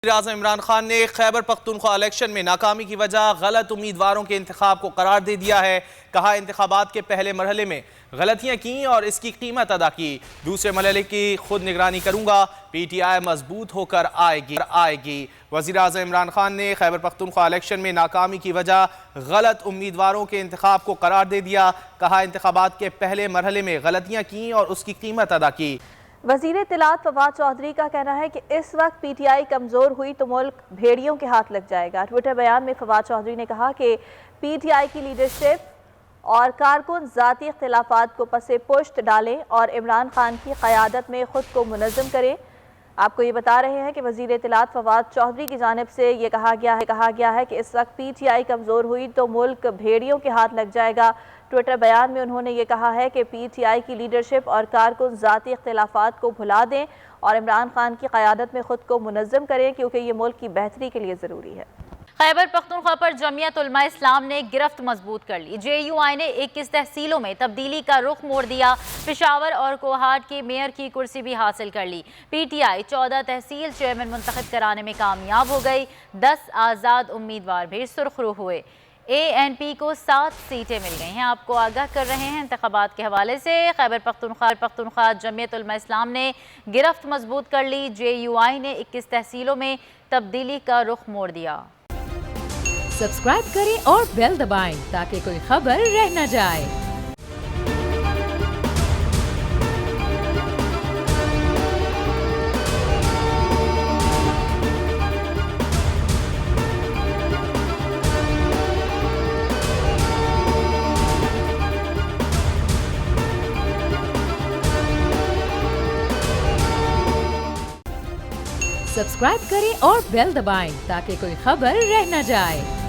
वज़ीर-ए-आज़म इमरान खान ने खैबर पख्तूनख्वा इलेक्शन में नाकामी की वजह गलत उम्मीदवारों के इंतखाब को करार दे दिया है। कहा, इंतखाबात के पहले मरहले में गलतियां की और इसकी कीमत अदा की। दूसरे मरहले की खुद निगरानी करूंगा। PTI मजबूत होकर आएगी। वज़ीर-ए-आज़म इमरान खान ने खैबर पख्तूनख्वा इलेक्शन में नाकामी की वजह गलत उम्मीदवारों के इंतखाब को करार दे दिया। कहा, इंतखाबात के पहले मरहले में गलतियां की और उसकी कीमत अदा की। वज़ीर इत्तलात फवाद चौधरी का कहना है कि इस वक्त PTI कमज़ोर हुई तो मुल्क भेड़ियों के हाथ लग जाएगा। ट्विटर बयान में फवाद चौधरी ने कहा कि PTI की लीडरशिप और कारकुन ज़ाती इख्तिलाफात को पसे पुश्त डालें और इमरान खान की क़यादत में ख़ुद को मुनज़्ज़म करें। आपको ये बता रहे हैं कि वज़ीर इत्तलात फवाद चौधरी की जानिब से ये कहा गया है कि इस वक्त PTI कमज़ोर हुई तो मुल्क भेड़ियों के हाथ लग जाएगा। ट्विटर बयान में उन्होंने ये कहा है कि PTI की लीडरशिप और कारकुन ज़ाती इख्तिलाफात को भुला दें और इमरान खान की क़यादत में ख़ुद को मुनज़्ज़म करें, क्योंकि ये मुल्क की बेहतरी के लिए ज़रूरी है। खैबर पख्तूनख्वा पर जमीयत उलमा इस्लाम ने गिरफ्त मजबूत कर ली। JUI ने 21 तहसीलों में तब्दीली का रुख मोड़ दिया। पेशावर और कोहाट के मेयर की कुर्सी भी हासिल कर ली। PTI 14 तहसील चेयरमैन मुंतखब कराने में कामयाब हो गई। 10 आज़ाद उम्मीदवार भी सुरखरू हुए। ANP को 7 सीटें मिल गई हैं। आपको आगाह कर रहे हैं इंतखाबात के हवाले से। खैबर पख्तूनख्वा जमीयत उलमा इस्लाम ने गिरफ्त मजबूत कर ली। JUI ने 21 तहसीलों में तब्दीली का रुख मोड़ दिया। सब्सक्राइब करें और बेल दबाएं ताकि कोई खबर रह न जाए। सब्सक्राइब करें और बेल दबाएं ताकि कोई खबर रह न जाए।